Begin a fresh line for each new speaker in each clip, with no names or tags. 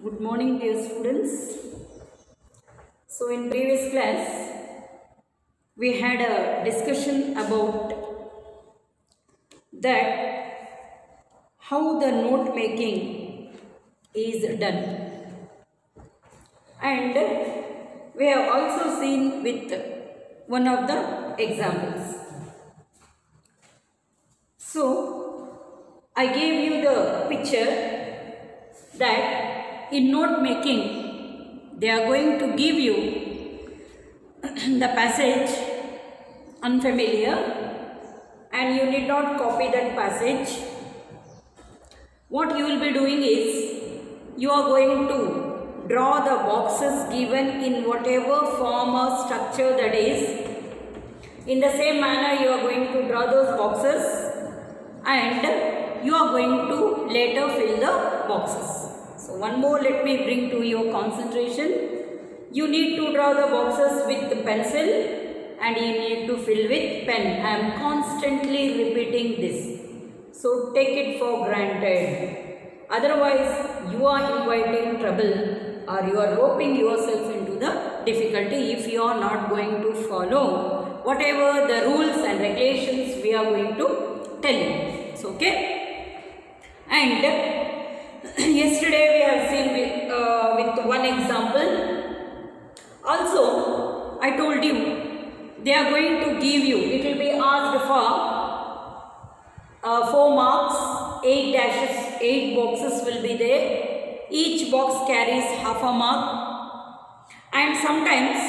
Good morning, dear students. So in previous class we had a discussion about that how the note making is done, and we have also seen with one of the examples. So I gave you the picture that in note making they are going to give you the passage unfamiliar and you need not copy that passage. What you will be doing is you are going to draw the boxes given in whatever form or structure that is. In the same manner you are going to draw those boxes and you are going to later fill the boxes. So one more, let me bring to your concentration. You need to draw the boxes with the pencil and you need to fill with pen. I am constantly repeating this. So take it for granted. Otherwise you are inviting trouble or you are roping yourself into the difficulty if you are not going to follow whatever the rules and regulations we are going to tell you. So, okay? And yesterday we have seen with one example. Also, I told you they are going to give you, it will be asked for 4 marks, 8 dashes, 8 boxes will be there. Each box carries half a mark, and sometimes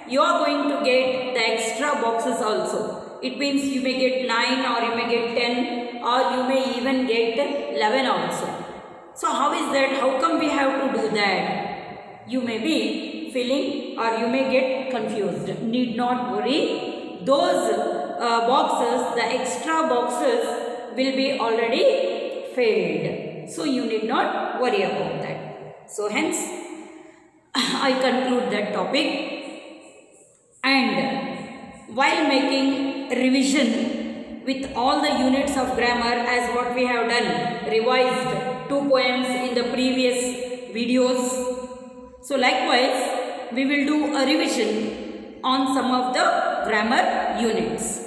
you are going to get the extra boxes also. It means you may get 9 or you may get 10 or you may even get 11 also. So how is that? How come we have to do that? You may be feeling or you may get confused. Need not worry. Those boxes, the extra boxes will be already filled. So you need not worry about that. So hence I conclude that topic. And while making revision with all the units of grammar as what we have done, revised 2 poems in the previous videos. So likewise, we will do a revision on some of the grammar units.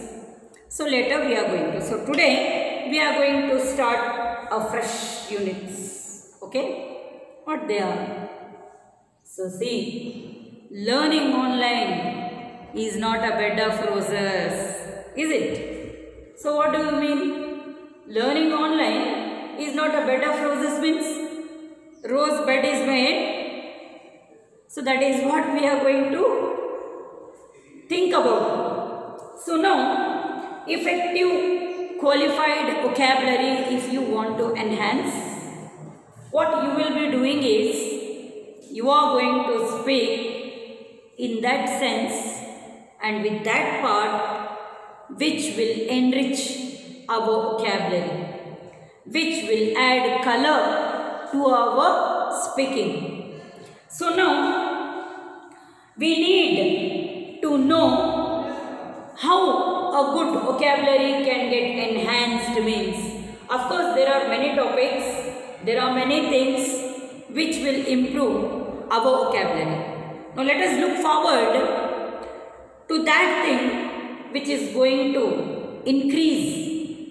So later we are going to. So today we are going to start a fresh units. Okay? What they are? So see, learning online is not a bed of roses, is it? So what do you mean? Learning online is not a bed of roses means rose bed is made. So that is what we are going to think about. So now, effective qualified vocabulary, if you want to enhance, what you will be doing is you are going to speak in that sense and with that part which will enrich our vocabulary, which will add color to our speaking. So now we need to know how a good vocabulary can get enhanced means. Of course there are many topics, there are many things which will improve our vocabulary. Now let us look forward to that thing which is going to increase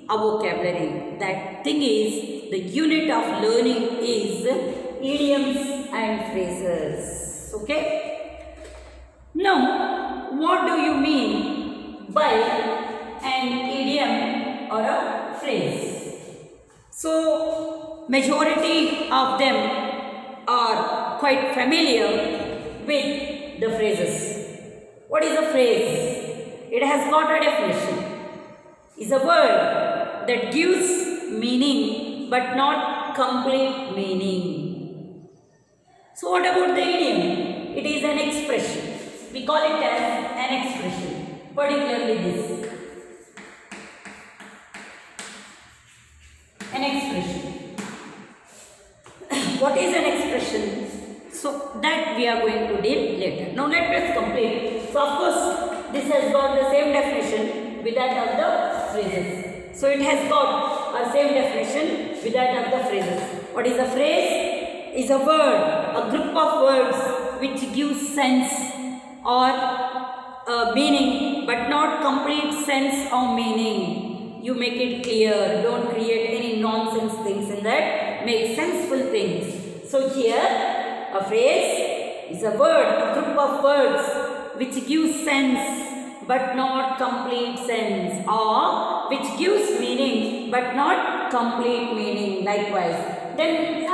our vocabulary. That thing is, the unit of learning is idioms and phrases. Okay? Now, what do you mean by an idiom or a phrase? So, majority of them are quite familiar with the phrases. What is a phrase? It has got a definition. It's a word that gives meaning but not complete meaning. So what about the idiom? It is an expression. We call it as an expression, particularly this. An expression. What is an expression? So that we are going to deal later. Now let us complete. So of course this has got the same definition with that of the phrases. So it has got a same definition with that of the phrases. What is a phrase? is a word, a group of words which gives sense or meaning but not complete sense or meaning. You make it clear. Don't create any nonsense things in that. Make senseful things. So here a phrase is a word, a group of words which gives sense but not complete sense, or which gives meaning but not complete meaning. Likewise, then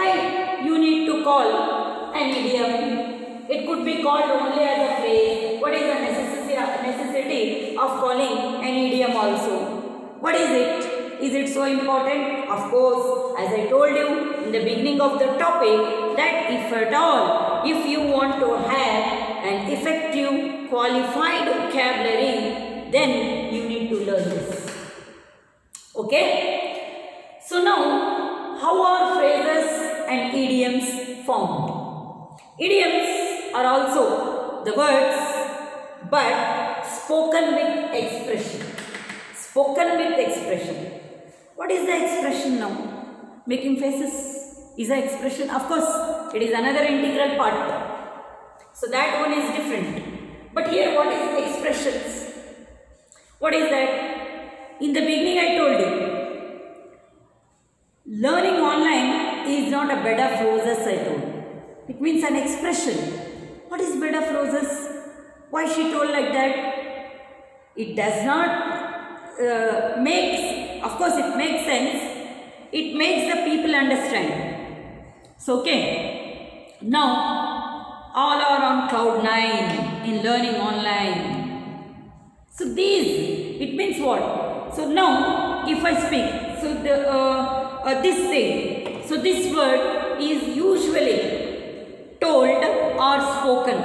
you need to call an idiom. It could be called only as a phrase. What is the necessity of calling an idiom also? What is it? Is it so important? Of course, as I told you in the beginning of the topic, that if at all, if you want to have an effective, qualified vocabulary, then you need to learn this. Okay? So now, how are phrases and idioms formed? Idioms are also the words, but spoken with expression. Spoken with expression. What is the expression now? Making faces is an expression. Of course, it is another integral part. So that one is different. But here what is expressions? What is that? In the beginning I told you, learning online is not a bed of roses, I told. It means an expression. What is bed of roses? Why she told like that? It does not of course it makes sense. It makes the people understand. So okay. Now all are on cloud 9 in learning online. So these, it means what? So now if I speak, so this thing, so this word is usually told or spoken.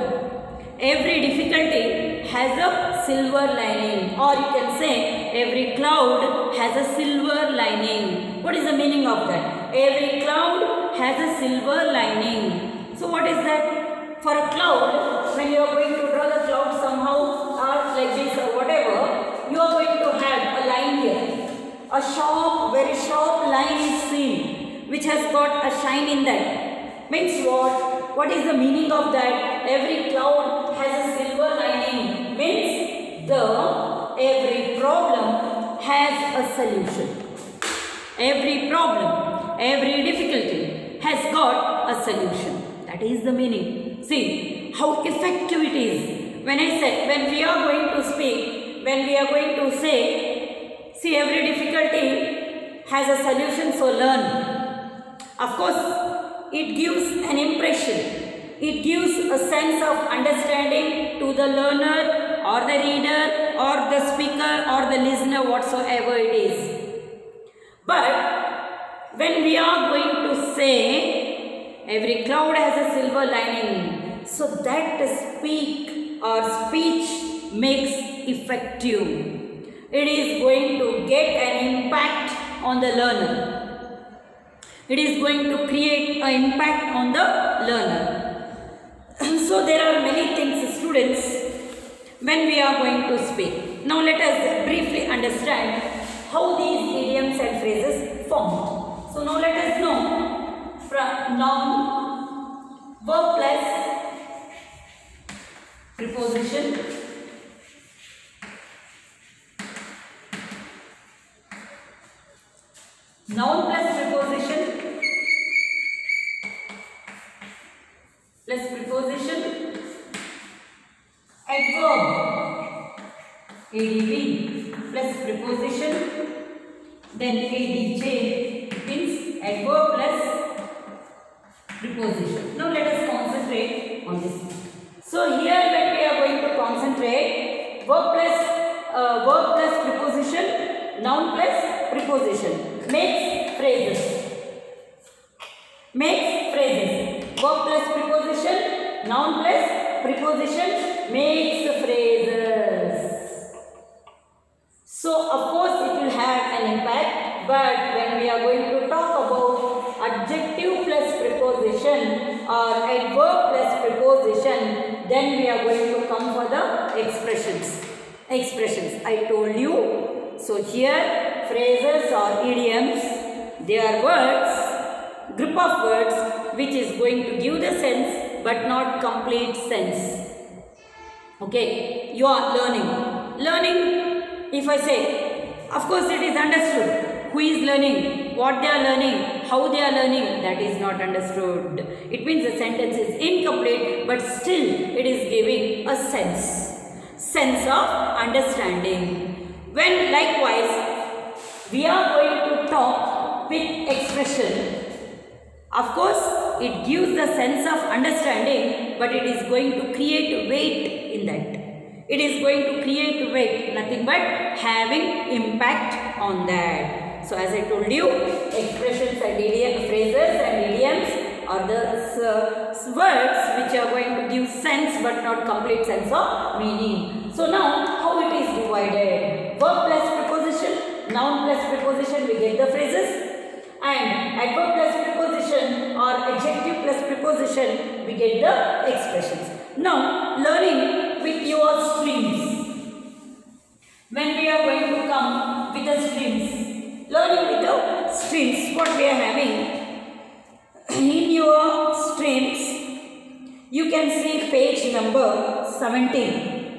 Every difficulty has a silver lining, or you can say every cloud has a silver lining. What is the meaning of that? Every cloud has a silver lining. So what is that? For a cloud, when you are going to draw the cloud somehow or like this or whatever, you are going to have a line here. A sharp, very sharp line is seen, which has got a shine in that. Means what? What is the meaning of that? Every cloud has a silver lining. Means every problem has a solution. Every problem, every difficulty has got a solution. That is the meaning. See how effective it is. When I said, when we are going to speak, when we are going to say, see, every difficulty has a solution, so learn. Of course, it gives an impression. It gives a sense of understanding to the learner or the reader or the speaker or the listener, whatsoever it is. But when we are going to say every cloud has a silver lining, so that the speech makes effective. It is going to get an impact on the learner. It is going to create an impact on the learner. So there are many things, students, when we are going to speak. Now let us briefly understand how these idioms and phrases formed. So now let us know from noun, verb plus preposition, noun plus preposition, plus preposition, adverb, adv plus preposition, then adj means adverb plus preposition. Now let us concentrate on this. So here when we are going to concentrate, verb plus preposition, noun plus preposition makes phrases. Makes phrases. Verb plus preposition, noun plus preposition makes phrases. So of course it will have an impact, but when we are going to talk about adjective plus preposition or adverb plus preposition, then we are going to come for the expressions. Expressions, I told you. So here phrases or idioms, they are words group of words which is going to give the sense but not complete sense. Okay, you are learning. Learning, if I say, of course it is understood. Who is learning? What they are learning? How they are learning? That is not understood. It means the sentence is incomplete, but still it is giving a sense of understanding. When likewise we are going to talk with expression, of course it gives the sense of understanding, but it is going to create weight in that. It is going to create weight, nothing but having impact on that. So as I told you, expressions and phrases and idioms are the words which are going to give sense but not complete sense of meaning. So now how it is divided? Verb plus preposition, noun plus preposition, we get the phrases. And adverb plus preposition or adjective plus preposition, we get the expressions. Now learning with your streams. When we are going to come with the streams, learning with the streams, what we are having in your streams, you can see page number 17.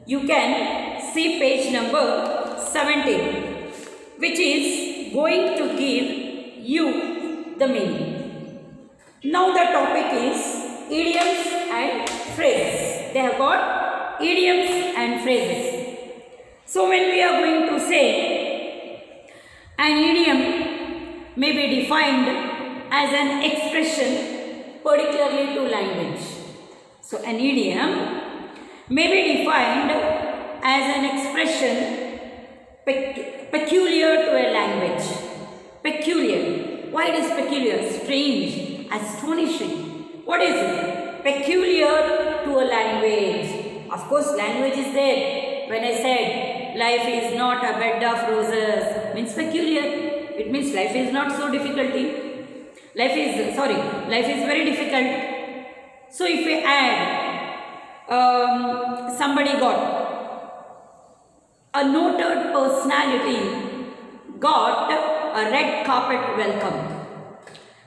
You can see page number 17, which is going to give you the meaning. Now the topic is idioms and phrases. They have got idioms and phrases. So when we are going to say, an idiom may be defined as an expression particularly to language. So an idiom may be defined as an expression peculiar to a language. Peculiar. Why it is peculiar? Strange, astonishing. What is it? Peculiar to a language. Of course, language is there. When I said life is not a bed of roses, means peculiar. It means life is not so difficulty. Life is very difficult. So if we add, somebody got a noted personality got a red carpet welcome.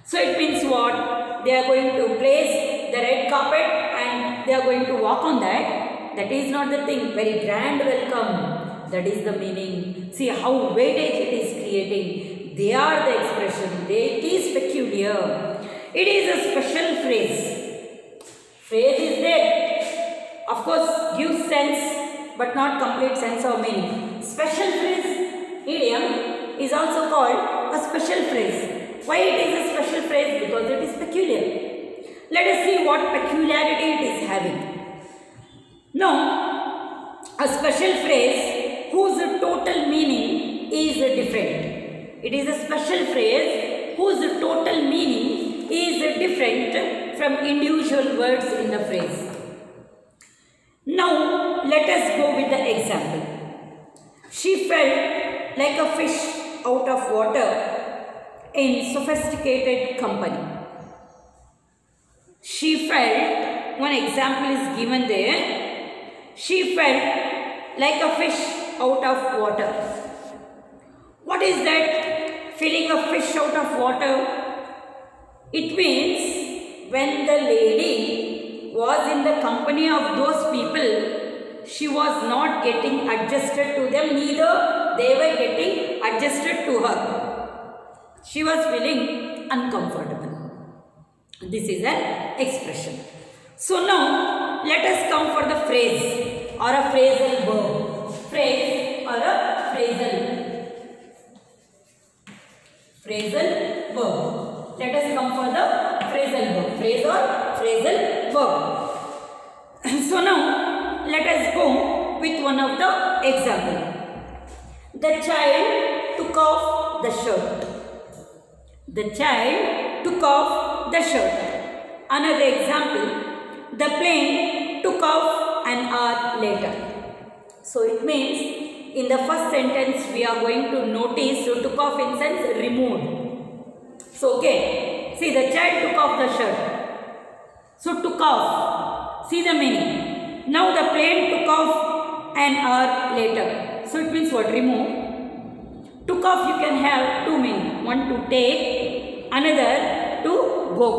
So it means what? They are going to place the red carpet and they are going to walk on that. That is not the thing. Very grand welcome. That is the meaning. See how weightage it is creating. They are the expression. It is peculiar. It is a special phrase. Phrase is there. Of course, gives sense but not complete sense or meaning. Special phrase, idiom, is also called a special phrase. Why it is a special phrase? Because it is peculiar. Let us see what peculiarity it is having. Now, a special phrase whose total meaning is different. It is a special phrase whose total meaning is different from individual words in the phrase. Now, let us go with the example. She felt like a fish out of water in sophisticated company. She felt, one example is given there. She felt like a fish out of water. What is that? Feeling a fish out of water? It means when the lady was in the company of those people, she was not getting adjusted to them, neither they were getting adjusted to her. She was feeling uncomfortable. This is an expression. So now let us come for the phrase or a phrasal verb. Phrase or a phrasal verb. Let us come for the phrasal verb. Phrase or phrasal verb. So now let us go with one of the example. The child took off the shirt. The child took off the shirt. Another example. The plane took off an hour later. So it means in the first sentence we are going to notice so took off in sense removed. So okay. See, the child took off the shirt. So took off. See the meaning. Now the plane took off an hour later. So it means what? Remove. Took off you can have two meanings. One to take, another to go.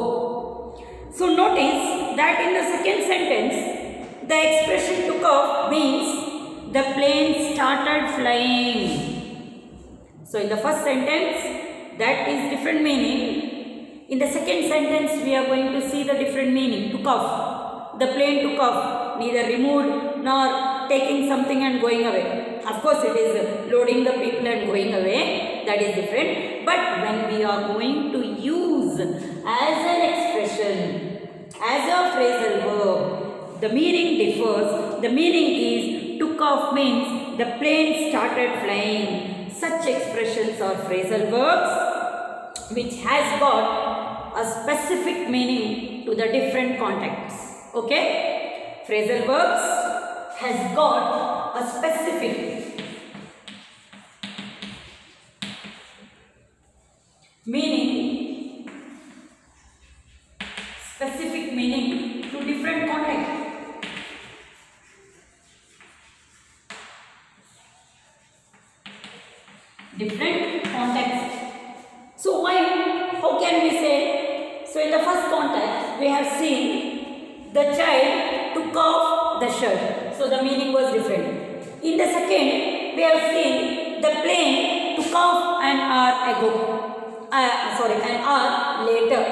So notice that in the second sentence, the expression took off means the plane started flying. So in the first sentence, that is different meaning. In the second sentence, we are going to see the different meaning. Took off. The plane took off. Neither removed nor taking something and going away. Of course, it is loading the people and going away. That is different. But when we are going to use as an expression, as a phrasal verb, the meaning differs. The meaning is took off means the plane started flying. Such expressions are phrasal verbs which has got a specific meaning to the different contexts. Okay? Phrasal verbs has got a specific meaning, to different contexts. Different context. So why? How can we say? So in the first context, we have seen the child took off the shirt. So the meaning was different. In the second, we have seen the plane took off an hour ago. An hour later.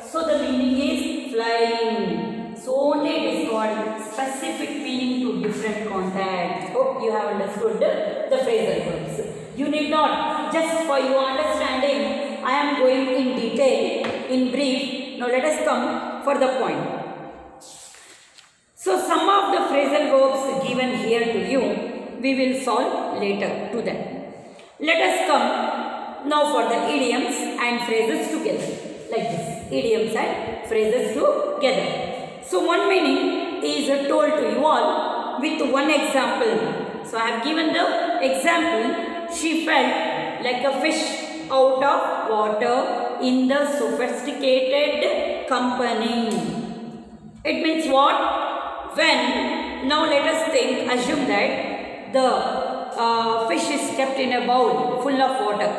So the meaning is flying. So only it is called specific meaning to different contexts. Hope you have understood the phrasal verbs. You need not, just for your understanding, I am going in detail, in brief. Now let us come for the point. So some of the phrasal verbs given here to you, we will solve later to them. Let us come now for the idioms and phrases together. Like this, idioms and phrases together. So one meaning is told to you all with one example. So I have given the example. She felt like a fish out of water in the sophisticated company. It means what? When, now let us think, assume that the fish is kept in a bowl full of water.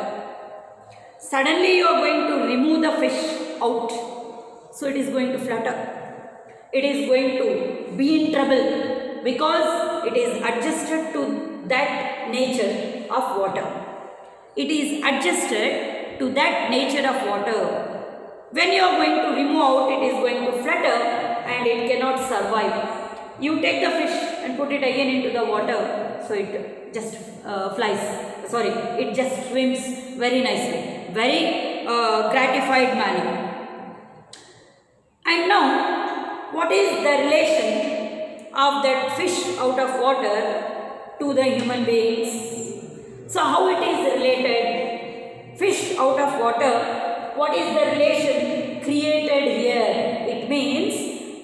Suddenly you are going to remove the fish out. So it is going to flutter. It is going to be in trouble because it is adjusted to that nature of water. It is adjusted to that nature of water. When you are going to remove out, it is going to flutter and it cannot survive. You take the fish and put it again into the water, so it just it just swims very nicely, very gratified manner. And now, what is the relation of that fish out of water to the human beings? So how it is related? Fish out of water, what is the relation created here? It means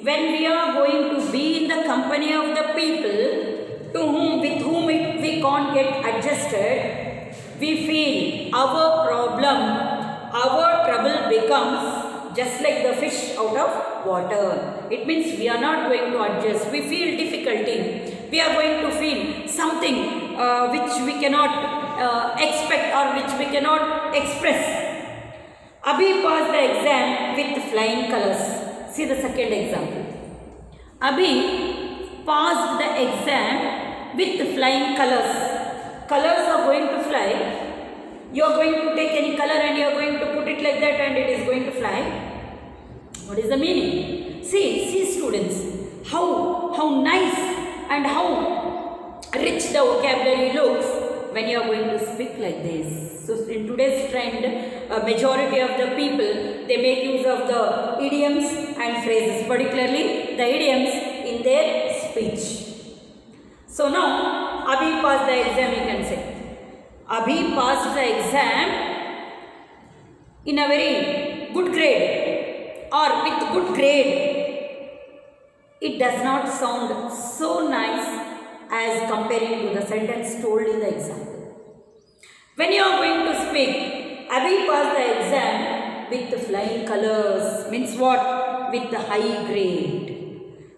when we are going to be in the company of the people with whom we can't get adjusted, we feel our trouble becomes just like the fish out of water. It means we are not going to adjust. We feel difficulty. We are going to feel something which we cannot expect or which we cannot express. Abhi passed the exam with flying colors. See the second example. Abhi passed the exam with flying colors. Colors are going to fly. You are going to take any color and you are going to put it like that and it is going to fly. What is the meaning? See students, how nice and how rich the vocabulary looks when you are going to speak like this. So in today's trend, a majority of the people, they make use of the idioms and phrases, particularly the idioms in their speech. So now, Abhi passed the exam, you can say. Abhi passed the exam in a very good grade or with good grade. It does not sound so nice as comparing to the sentence told in the example. When you are going to speak, Abhi passed the exam with the flying colors, means what? With the high grade.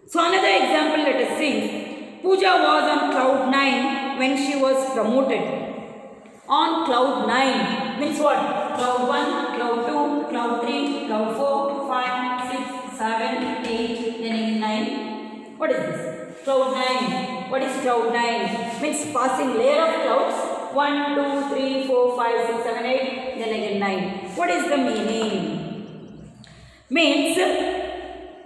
So another example, let us see. Pooja was on cloud 9 when she was promoted. On cloud 9 means what? Cloud 1, cloud cloud 3, cloud 4, 5, 6, 7, 8, then again 9. What is this? Cloud 9. What is cloud 9? Means passing layer of clouds. 1, 2, 3, 4, 5, 6, 7, 8, then again 9. What is the meaning? Means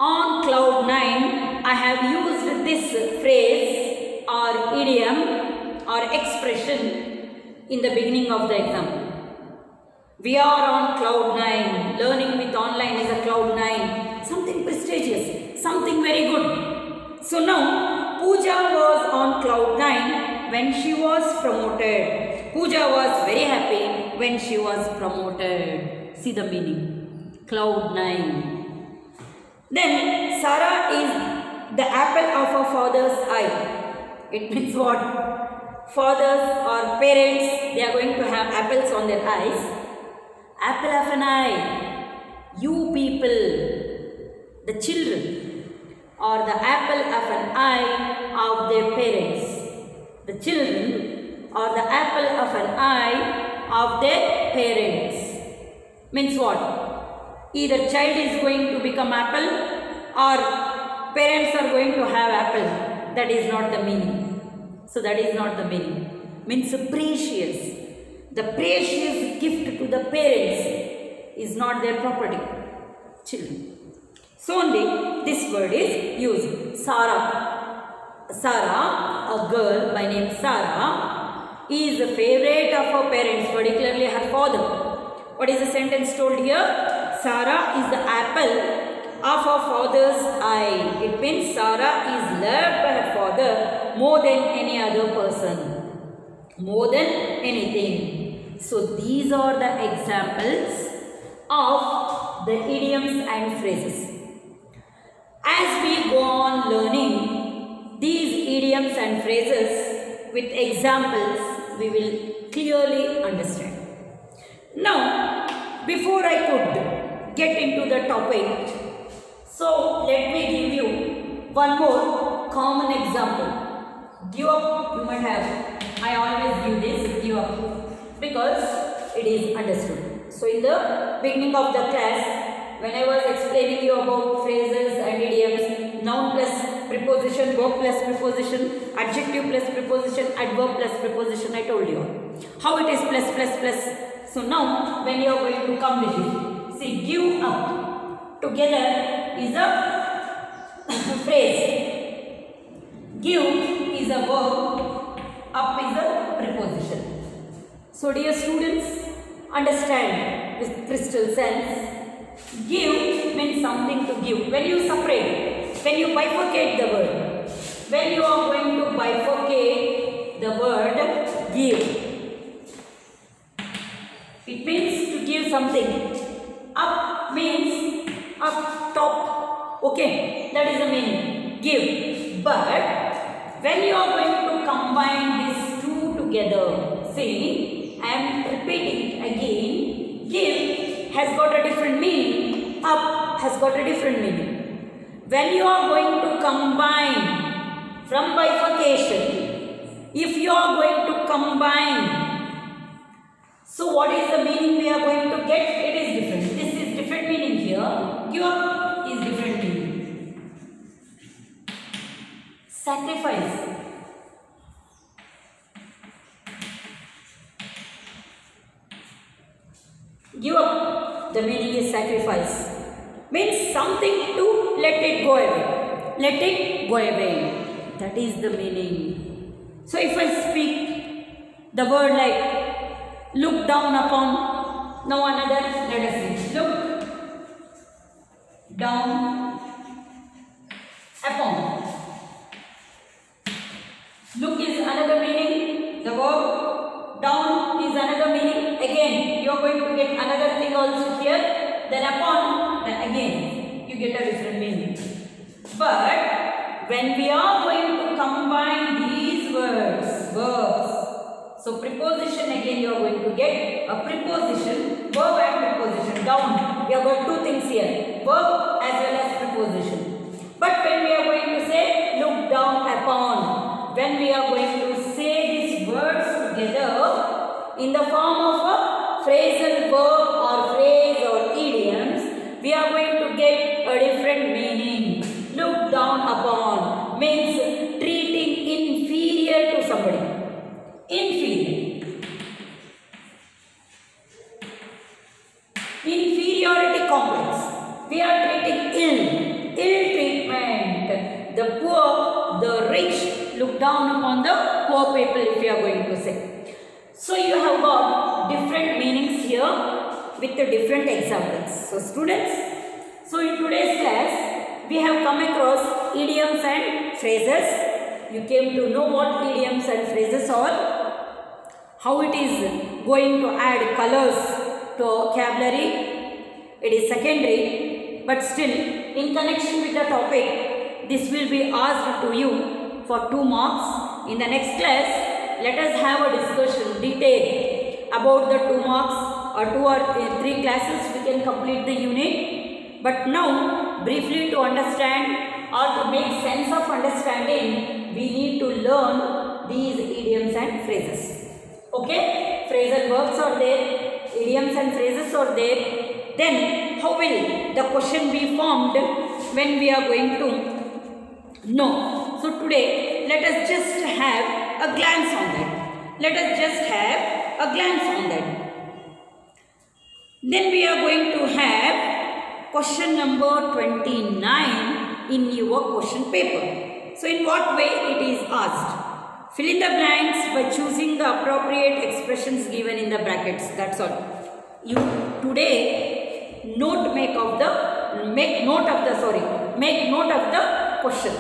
on cloud 9, I have used this phrase or idiom or expression in the beginning of the exam. We are on cloud 9. Learning with online is a cloud 9. Something prestigious, something very good. So now, Pooja was on cloud 9 when she was promoted. Pooja was very happy when she was promoted. See the meaning. Cloud 9. Then, Sarah is the apple of her father's eye. It means what? Fathers or parents, they are going to have apples on their eyes. Apple of an eye. You people, the children, are the apple of an eye of their parents. The children are the apple of an eye of their parents. Means what? Either child is going to become apple or parents are going to have apple. That is not the meaning. So that is not the meaning. Means precious. The precious gift to the parents is not their property. Children. So only this word is used. Sarah. Sarah, a girl by name Sarah, is a favorite of her parents, particularly her father. What is the sentence told here? Sarah is the apple of her father's eye. It means Sarah is loved by her father more than any other person. More than anything. So these are the examples of the idioms and phrases. As we go on learning these idioms and phrases with examples, we will clearly understand. Now, before I could get into the topic, so let me give you one more common example. Give up, you might have. I always give this, give up, because it is understood. So in the beginning of the class, when I was explaining you about phrases and idioms, noun plus preposition, verb plus preposition, adjective plus preposition, adverb plus preposition, I told you how it is plus plus plus. So now when you are going to come with it, see, give up together is a phrase. Give is a verb, up is a preposition. So dear students, understand with crystal sense. Give means something to give. When you separate, when you bifurcate the word, when you are going to bifurcate the word give, it means to give something. Up means up top. Okay, that is the meaning. Give. But when you are going to combine these two together, see, I am repeating it again. Give has got a different meaning. Up has got a different meaning. When you are going to combine from bifurcation, if you are going to combine, so what is the meaning we are going to get? It is different. This is different meaning here. Give up is different meaning. Sacrifice. Give up, the meaning is sacrifice. Means something to let it go away. Let it go away. That is the meaning. So if I speak the word like look down upon, now another, let us see. Look down upon. Look is another meaning. The verb down is another meaning. Again, you are going to get another thing also here. Then upon, then again, you get a different meaning. But when we are going to combine these words, verbs, so preposition again you are going to get a preposition, verb and preposition. Down, we have got two things here, verb as well as preposition. But when we are going to say look down upon, when we are going to say these words together in the form of a phrasal verb or phrase or idiom, get a different meaning. Look down upon means treating inferior to somebody. Inferior. Inferiority complex. We are treating ill treatment. The poor, the rich, look down upon the poor people, if you are going to say. So you have got different meanings here with the different examples. So students, so in today's class, we have come across idioms and phrases. You came to know what idioms and phrases are, how it is going to add colors to vocabulary. It is secondary, but still in connection with the topic, this will be asked to you for 2 marks. In the next class, let us have a discussion detail about the 2 marks or 2 or 3 classes we can complete the unit. But now, briefly to understand or to make sense of understanding, we need to learn these idioms and phrases. Okay? Phrasal verbs are there, idioms and phrases are there. Then, how will the question be formed when we are going to know? So, today, let us just have a glance on that. Let us just have a glance on that. Then we are going to have question number 29 in your question paper. So, in what way it is asked? Fill in the blanks by choosing the appropriate expressions given in the brackets. That's all. You today make note of the question.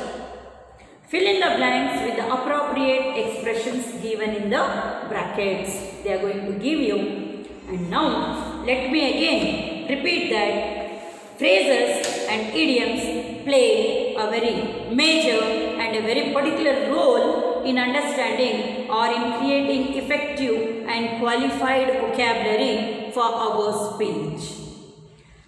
Fill in the blanks with the appropriate expressions given in the brackets. They are going to give you. And now, let me again repeat that phrases and idioms play a very major and a very particular role in understanding or in creating effective and qualified vocabulary for our speech.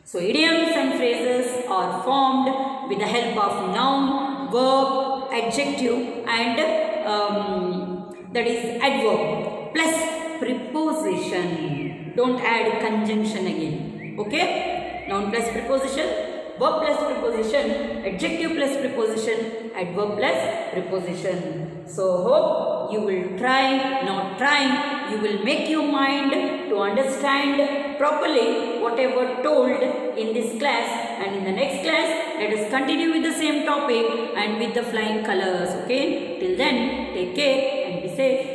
So, idioms and phrases are formed with the help of noun, verb, adjective and that is adverb plus preposition. Don't add conjunction again. Okay? Noun plus preposition, verb plus preposition, adjective plus preposition, adverb plus preposition. So, hope you will try, not trying, you will make your mind to understand properly whatever told in this class, and in the next class, let us continue with the same topic and with the flying colors. Okay? Till then, take care and be safe.